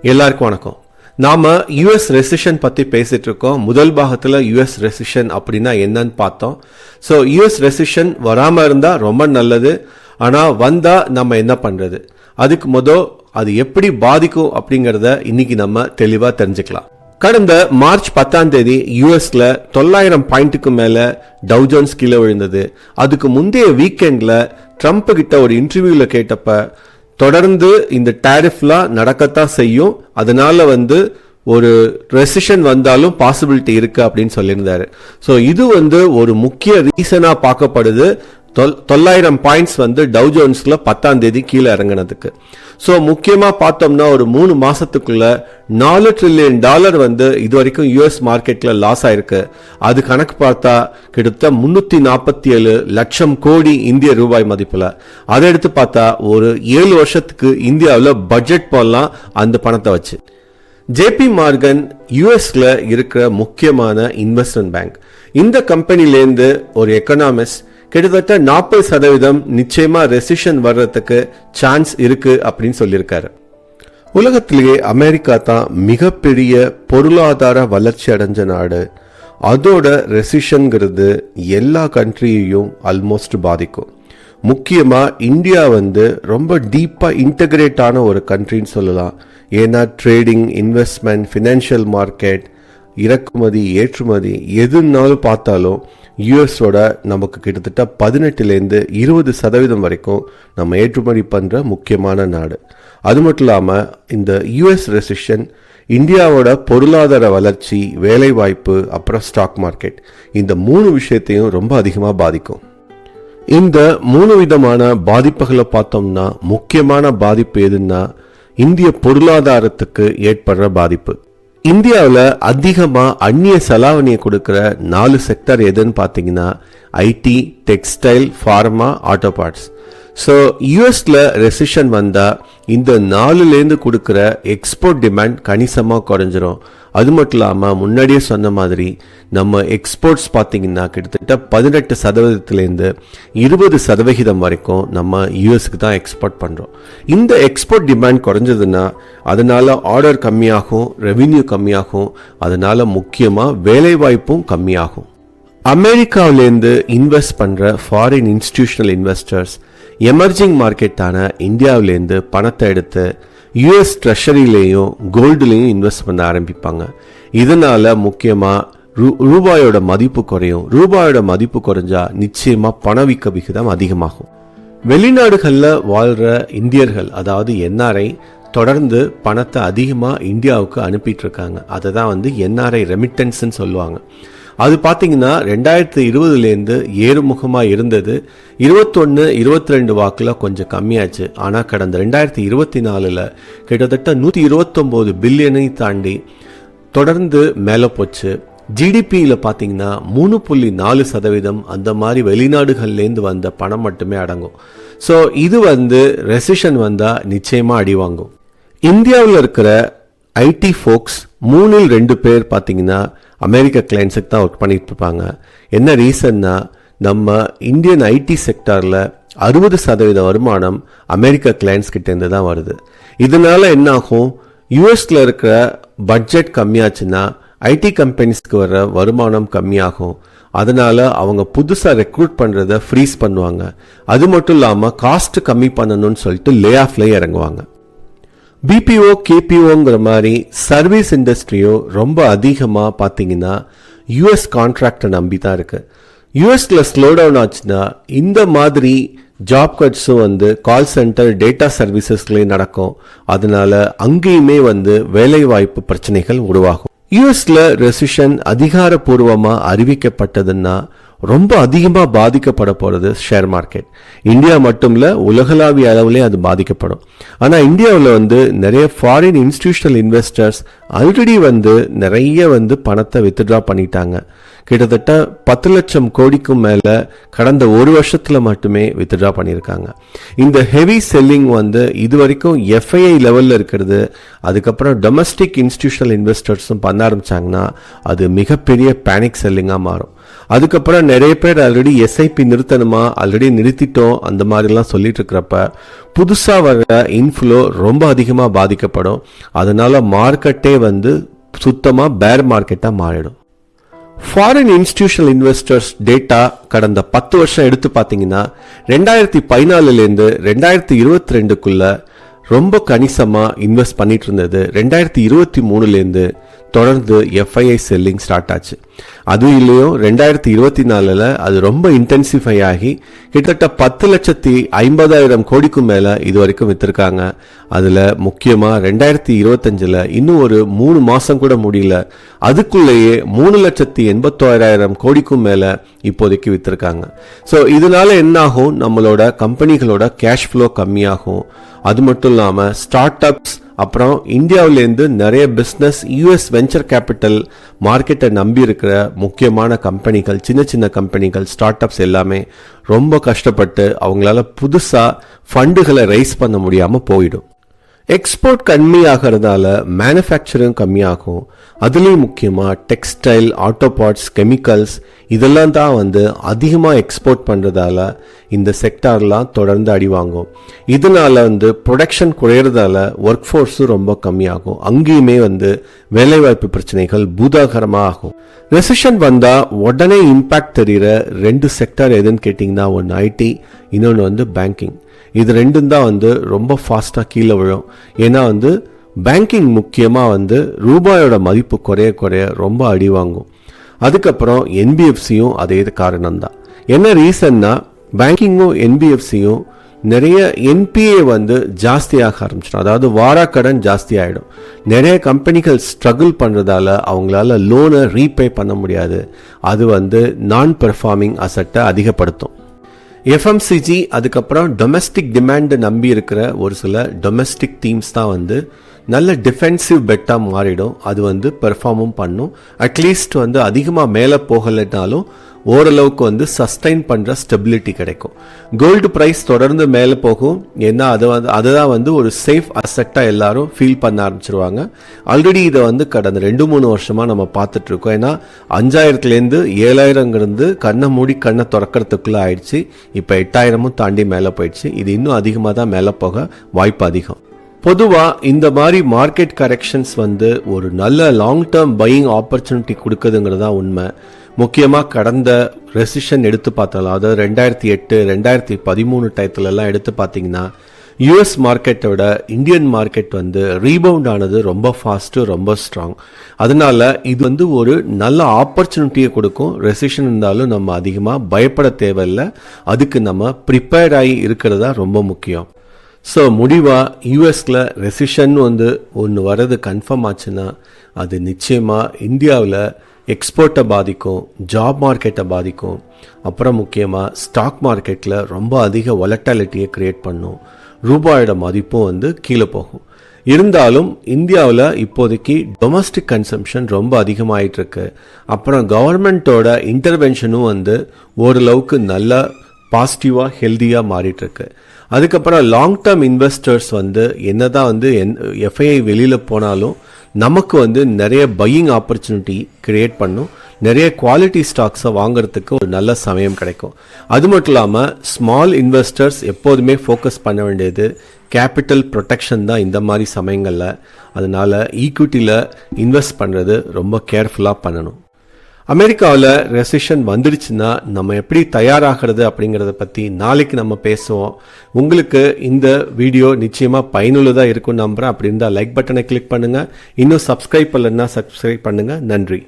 எல்லாருக்கும் வணக்கம். நாம யூஎஸ் ரெசிஷன் பத்தி பேசிட்டு இருக்கோம். முதல் பாகத்துல யூஎஸ் ரெசிஷன் அப்படின்னா என்னன்னு பார்த்தோம். ஸோ யூஎஸ் ரெசிஷன் வராம இருந்தா ரொம்ப நல்லது. ஆனா வந்தா நம்ம என்ன பண்றது, அதுக்கு அது எப்படி பாதிக்கும் அப்படிங்கறத இன்னைக்கு நம்ம தெளிவா தெரிஞ்சுக்கலாம். கடந்த மார்ச் 10 யூஎஸ்ல 900 பாயிண்ட்டுக்கு மேல டவ் ஜோன்ஸ் கீழே விழுந்தது. அதுக்கு முந்தைய வீக்கெண்ட்ல ட்ரம்ப் கிட்ட ஒரு இன்டர்வியூல கேட்டப்ப தொடர்ந்து இந்த டாரிஃப்லாம் நடக்கத்தான் செய்யும், அதனால ஒரு ரெசிஷன் வந்தாலும் பாசிபிலிட்டி இருக்கு அப்படின்னு சொல்லியிருந்தாரு. ஸோ இது ஒரு முக்கிய ரீசனா பார்க்கப்படுது 900 பாயிண்ட்ஸ் டவ் ஜோன்ஸ்ல 10 கீழே இறங்கினதுக்கு. ஸோ முக்கியமா பார்த்தோம்னா ஒரு 3 மாசத்துக்குள்ள $4 trillion இது வரைக்கும் யூஎஸ் மார்க்கெட்ல லாஸ் ஆயிருக்கு. அது கணக்கு பார்த்தா கிட்டத்தட்ட 347 லட்சம் கோடி இந்திய ரூபாய் மதிப்புல. அதை எடுத்து பார்த்தா ஒரு 7 வருஷத்துக்கு இந்தியாவில் பட்ஜெட் போடலாம் அந்த பணத்தை வச்சு. ஜேபி மார்கன் யூஎஸ்ல இருக்கிற முக்கியமான இன்வெஸ்ட்மெண்ட் பேங்க். இந்த கம்பெனிலேருந்து ஒரு எக்கனாமிஸ்ட் கிட்டத்தட்ட 40% நிச்சயமா ரெசிஷன் வர்றதுக்கு சான்ஸ் இருக்கு அப்படின்னு சொல்லியிருக்காரு. உலகத்திலேயே அமெரிக்கா தான் மிகப்பெரிய பொருளாதார வளர்ச்சி அடைஞ்ச நாடு. அதோட ரெசிஷன்ங்கிறது எல்லா கண்ட்ரியையும் ஆல்மோஸ்ட் பாதிக்கும். முக்கியமா இந்தியா ரொம்ப டீப்பா இன்டகிரேட் ஆன ஒரு கண்ட்ரின்னு சொல்லலாம். ஏன்னா ட்ரேடிங், இன்வெஸ்ட்மெண்ட், ஃபினான்ஷியல் மார்க்கெட், இறக்குமதி, ஏற்றுமதி எதுனாலும் பார்த்தாலும் யூஎஸோட நமக்கு கிட்டத்தட்ட 18-20% வரைக்கும் நம்ம ஏற்றுமதி பண்ற முக்கியமான நாடு. அது மட்டும் இல்லாம இந்த யூஎஸ் ரெசிஷன் இந்தியாவோட பொருளாதார வளர்ச்சி, வேலை வாய்ப்பு, அப்புறம் ஸ்டாக் மார்க்கெட், இந்த 3 விஷயத்தையும் ரொம்ப அதிகமா பாதிக்கும். இந்த 3 விதமான பாதிப்புகளை பார்த்தோம்னா முக்கியமான பாதிப்பு எதுன்னா இந்திய பொருளாதாரத்துக்கு ஏற்படுற பாதிப்பு. இந்தியாவில் அதிகமா அந்நிய செலாவணியை கொடுக்கிற 4 செக்டர் எதுன்னு பார்த்தீங்கன்னா IT, textile, pharma, auto parts. So யூஎஸ்ல ரெசிஷன் வந்தா இந்த 4லேருந்து கொடுக்கிற எக்ஸ்போர்ட் டிமாண்ட் கணிசமாக குறைஞ்சிரும். அது மட்டும் இல்லாமல் முன்னாடியே சொன்ன மாதிரி நம்ம எக்ஸ்போர்ட்ஸ் பார்த்தீங்கன்னா கிட்டத்தட்ட 18%லேருந்து 20% வரைக்கும் நம்ம யூஎஸ்க்கு தான் எக்ஸ்போர்ட் பண்ணுறோம். இந்த எக்ஸ்போர்ட் டிமாண்ட் குறைஞ்சதுன்னா அதனால ஆர்டர் கம்மியாகும், ரெவின்யூ கம்மியாகும், அதனால முக்கியமாக வேலை வாய்ப்பும் கம்மியாகும். அமெரிக்காவிலேருந்து இன்வெஸ்ட் பண்ணுற ஃபாரின் இன்ஸ்டிடியூஷனல் இன்வெஸ்டர்ஸ் எமர்ஜிங் மார்க்கெட்டான இந்தியாவிலேருந்து பணத்தை எடுத்து யூஎஸ் ட்ரெஷரியிலையும் கோல்டுலையும் இன்வெஸ்ட் பண்ண ஆரம்பிப்பாங்க. இதனால முக்கியமா ரூபாயோட மதிப்பு குறையும். ரூபாயோட மதிப்பு குறைஞ்சா நிச்சயமா பணவீக்க விகிதம் அதிகமாகும். வெளிநாடுகள்ல வாழ்ற இந்தியர்கள், அதாவது என்ஆர்ஐ, தொடர்ந்து பணத்தை அதிகமா இந்தியாவுக்கு அனுப்பிட்டு இருக்காங்க. அதை தான் என்ஆர்ஐ ரெமிட்டன்ஸ் சொல்லுவாங்க. அது பார்த்தீங்கன்னா 2020லேருந்து ஏறுமுகமா இருந்தது. 21-22 வாக்குல கொஞ்சம் கம்மியாச்சு. ஆனா கடந்த 2024 கிட்டத்தட்ட 129 பில்லியனை தாண்டி தொடர்ந்து மேல போச்சு. ஜிடிபியில பார்த்தீங்கன்னா 3.4% அந்த மாதிரி வெளிநாடுகள்லேருந்து வந்த பணம் மட்டுமே அடங்கும். ஸோ இது ரெசிஷன் வந்தா நிச்சயமா அடி வாங்கும். இந்தியாவில் இருக்கிற ஐடி ஃபோக்ஸ் 3-2 பேர் பார்த்தீங்கன்னா அமெரிக்க கிளைண்ட்ஸுக்கு தான் ஒர்க் பண்ணிட்டு இருப்பாங்க. என்ன ரீசன்னா நம்ம இந்தியன் ஐடி செக்டார்ல 60% வருமானம் அமெரிக்க கிளைண்ட்ஸ் கிட்ட இருந்து தான் வருது. இதனால என்ன ஆகும், யூஎஸ்ல இருக்கிற பட்ஜெட் கம்மியாச்சுன்னா ஐடி கம்பெனிஸ்க்கு வர வருமானம் கம்மியாகும். அதனால அவங்க புதுசா ரெக்ரூட் பண்றத ஃப்ரீஸ் பண்ணுவாங்க. அது மட்டும் இல்லாம காஸ்ட் கம்மி பண்ணணும்னு சொல்லிட்டு லே ஆஃப்ல இறங்குவாங்க. பிபிஓ, கேபிஓங்கிற மாதிரி சர்வீஸ் இண்டஸ்ட்ரியோ ரொம்ப அதிகமா பார்த்தீங்கன்னா யூஎஸ் கான்ட்ராக்டை நம்பி தான் இருக்கு. யூஎஸ்ல ஸ்லோ டவுன் ஆச்சுன்னா இந்த மாதிரி ஜாப் கட்ஸும் கால் சென்டர், டேட்டா சர்வீசஸ்லயும் நடக்கும். அதனால அங்கேயுமே வேலை வாய்ப்பு பிரச்சனைகள் உருவாகும். யூஎஸ்ல ரெசிஷன் அதிகாரப்பூர்வமா அறிவிக்கப்பட்டதுன்னா ரொம்ப அதிகமா பாதிக்கப்பட போறது ஷேர் மார்க்கெட். இந்தியா மட்டும் இல்ல, உலகளாவிய அளவுலேயே அது பாதிக்கப்படும். ஆனா இந்தியாவில் நிறைய ஃபாரின் இன்ஸ்டிடியூஷனல் இன்வெஸ்டர்ஸ் ஆல்ரெடி நிறைய பணத்தை வித்ட்ரா பண்ணிட்டாங்க. கிட்டத்தட்ட 10 லட்சம் கோடிக்கும் மேல கடந்த ஒரு வருஷத்துல மட்டுமே வித்ட்ரா பண்ணியிருக்காங்க. இந்த ஹெவி செல்லிங் வந்து இதுவரைக்கும் FII லெவல்ல இருக்கிறது, அதுக்கப்புறம் டொமஸ்டிக் இன்ஸ்டிடியூஷனல் இன்வெஸ்டர்ஸும் பண்ண ஆரம்பிச்சாங்கன்னா அது மிகப்பெரிய பேனிக் செல்லிங்கா மாறும். அதுக்கப்புறம் நிறைய பேர் ஆல்ரெடி SIP நிறுத்தணுமா, ஆல்ரெடி நிறுத்திட்டோம் அந்த மாதிரிலாம் சொல்லிட்டு இருக்கிறப்ப புதுசா வர இன்ஃப்ளோ ரொம்ப அதிகமா பாதிக்கப்படும். அதனால மார்க்கெட்டே வந்து சுத்தமா பேர் மார்க்கெட்டா மாறிடும். ஃபாரின் இன்ஸ்டிடியூஷனல் இன்வெஸ்டர்ஸ் டேட்டா கடந்த 10 வருஷம் எடுத்து பார்த்தீங்கன்னா 2014 2022க்குள்ள ரொம்ப கணிசமா இன்வெஸ்ட் பண்ணிட்டு இருந்தது. 2023 தொடர்ந்து FII செல்லிங் ஸ்டார்ட் ஆச்சு. அதுவும் இல்லையும் 2024 அது ரொம்ப இன்டென்சிஃபை ஆகி கிட்டத்தட்ட 10,50,000 கோடிக்கும் மேல இது வரைக்கும் வித்திருக்காங்க. அதுல முக்கியமா 2025 இன்னும் ஒரு 3 மாசம் கூட முடியல, அதுக்குள்ளேயே 3,81,000 கோடிக்கும் மேல இப்போதைக்கு வித்திருக்காங்க. ஸோ இதனால என்ன ஆகும், நம்மளோட கம்பெனிகளோட கேஷ் ஃப்ளோ கம்மியாகும். அது மட்டும் இல்லாம ஸ்டார்ட் அப்ஸ், அப்புறம் இந்தியாவிலேருந்து நிறைய பிஸ்னஸ் US வெஞ்சர் கேபிட்டல் மார்க்கெட்டை நம்பி இருக்கிற முக்கியமான கம்பெனிகள், சின்ன சின்ன கம்பெனிகள், ஸ்டார்ட் அப்ஸ் எல்லாமே ரொம்ப கஷ்டப்பட்டு அவங்களால புதுசா ஃபண்டுகளை ரைஸ் பண்ண முடியாம போயிடும். எக்ஸ்போர்ட் கம்மியாகிறதால மேனுஃபேக்சரிங் கம்மியாகும். அதுலேயும் முக்கியமாக டெக்ஸ்டைல், ஆட்டோ பார்ட்ஸ், கெமிக்கல்ஸ் இதெல்லாம் தான் வந்து அதிகமாக எக்ஸ்போர்ட் பண்ணுறதால இந்த செக்டார்லாம் தொடர்ந்து அடி வாங்கும். இதனால வந்து ப்ரொடக்ஷன் குறையிறதால ஒர்க் ஃபோர்ஸும் ரொம்ப கம்மியாகும். அங்கேயுமே வந்து வேலைவாய்ப்பு பிரச்சனைகள் பூதாகரமாக ஆகும். ரெசிஷன் வந்தால் உடனே இம்பேக்ட் தெரிகிற 2 செக்டார் எதுன்னு கேட்டிங்கன்னா, ஒன்று IT, இன்னொன்று வந்து பேங்கிங். இது ரெண்டும் தான் வந்து ரொம்ப ஃபாஸ்ட்டாக கீழே விழும். ஏன்னா வந்து பேங்கிங் முக்கியமாக வந்து ரூபாயோட மதிப்பு குறைய குறைய ரொம்ப அடி வாங்கும். அதுக்கப்புறம் NBFCயும் அதே காரணம்தான். என்ன ரீசன்னா, பேங்கிங்கும் NBFCயும் நிறைய NPA வந்து ஜாஸ்தியாக ஆரம்பிச்சிடும். அதாவது வாராக்கடன் ஜாஸ்தி ஆகிடும். நிறைய கம்பெனிகள் ஸ்ட்ரகிள் பண்ணுறதால அவங்களால லோனை ரீபே பண்ண முடியாது. அது வந்து நான் பெர்ஃபார்மிங் அசட்டை அதிகப்படுத்தும். FMCG அதுக்கப்புறம் டொமஸ்டிக் டிமாண்ட் நம்பி இருக்கிற ஒரு சில டொமஸ்டிக் டீம்ஸ் தான் வந்து நல்ல டிஃபென்சிவ் பெட்டாக மாறிடும். அது வந்து பெர்ஃபார்மும் பண்ணும். அட்லீஸ்ட் வந்து அதிகமாக மேலே போகலைனாலும் ஓரளவுக்கு வந்து சஸ்டைன் பண்ணுற ஸ்டெபிலிட்டி கிடைக்கும். கோல்டு ப்ரைஸ் தொடர்ந்து மேலே போகும். ஏன்னா அதுதான் வந்து ஒரு சேஃப் அசெட்டாக எல்லாரும் ஃபீல் பண்ண ஆரம்பிச்சிருவாங்க. ஆல்ரெடி இதை வந்து கடந்த 2-3 வருஷமாக நம்ம பார்த்துட்டு இருக்கோம். ஏன்னா 5,000 7,000 கண்ணை மூடி கண்ணை திறக்கிறதுக்குள்ளே ஆயிடுச்சு. இப்போ 8,000 தாண்டி மேலே போயிடுச்சு. இது இன்னும் அதிகமாக தான் மேலே போக வாய்ப்பு அதிகம். பொதுவாக இந்த மாதிரி மார்க்கெட் கரெக்ஷன்ஸ் வந்து ஒரு நல்ல லாங் டேர்ம் பையிங் ஆப்பர்ச்சுனிட்டி கொடுக்குதுங்கிறது தான் உண்மை. முக்கியமாக கடந்த ரெசிஷன் எடுத்து பார்த்தாலும், அதாவது 2008 2013 டயத்துலலாம் எடுத்து பார்த்தீங்கன்னா US மார்க்கெட்டோட இந்தியன் மார்க்கெட் வந்து ரீபவுண்ட் ஆனது ரொம்ப ஃபாஸ்ட்டு, ரொம்ப ஸ்ட்ராங். அதனால இது வந்து ஒரு நல்ல ஆப்பர்ச்சுனிட்டியை கொடுக்கும். ரெசிஷன் இருந்தாலும் நம்ம அதிகமாக பயப்பட தேவையில்லை. அதுக்கு நம்ம ப்ரிப்பேர்ட் ஆகி இருக்கிறதா ரொம்ப முக்கியம். ஸோ முடிவாக யூஎஸில் ரெசிஷன் வந்து ஒன்று வர்றது கன்ஃபார்ம் ஆச்சுன்னா அது நிச்சயமாக இந்தியாவில் எக்ஸ்போர்ட்டை பாதிக்கும், ஜாப் மார்க்கெட்டை பாதிக்கும். அப்புறம் முக்கியமாக ஸ்டாக் மார்க்கெட்டில் ரொம்ப அதிக வொலட்டாலிட்டியை கிரியேட் பண்ணும். ரூபாயோட மதிப்பும் வந்து கீழே போகும். இருந்தாலும் இந்தியாவில் இப்போதைக்கு டொமஸ்டிக் கன்சம்ஷன் ரொம்ப அதிகமாகிட்டு இருக்கு. அப்புறம் கவர்மெண்ட்டோட இன்டர்வென்ஷனும் வந்து ஓரளவுக்கு நல்ல பாசிட்டிவாக ஹெல்த்தியாக மாறிட்டு இருக்கு. அதுக்கப்புறம் லாங் டேர்ம் இன்வெஸ்டர்ஸ் வந்து என்னதான் வந்து FII வெளியில் போனாலும் நமக்கு வந்து நிறைய பையிங் ஆப்பர்ச்சுனிட்டி கிரியேட் பண்ணும். நிறைய குவாலிட்டி ஸ்டாக்ஸை வாங்குறதுக்கு ஒரு நல்ல சமயம் கிடைக்கும். அது மட்டும் இல்லாமல் ஸ்மால் இன்வெஸ்டர்ஸ் எப்போதுமே ஃபோக்கஸ் பண்ண வேண்டியது கேபிட்டல் ப்ரொடெக்ஷன் தான் இந்த மாதிரி சமயங்களில். அதனால ஈக்விட்டியில் இன்வெஸ்ட் பண்ணுறது ரொம்ப கேர்ஃபுல்லாக பண்ணணும். அமெரிக்காவில் ரெசிஷன் வந்துடுச்சுன்னா நம்ம எப்படி தயாராகிறது அப்படிங்கிறத பற்றி நாளைக்கு நம்ம பேசுவோம். உங்களுக்கு இந்த வீடியோ நிச்சயமாக பயனுள்ளதாக இருக்கும்னு நம்புகிறேன். அப்படி இருந்தால் லைக் பட்டனை கிளிக் பண்ணுங்கள். இன்னும் சப்ஸ்கிரைப் பண்ணலைன்னா சப்ஸ்கிரைப் பண்ணுங்கள். நன்றி.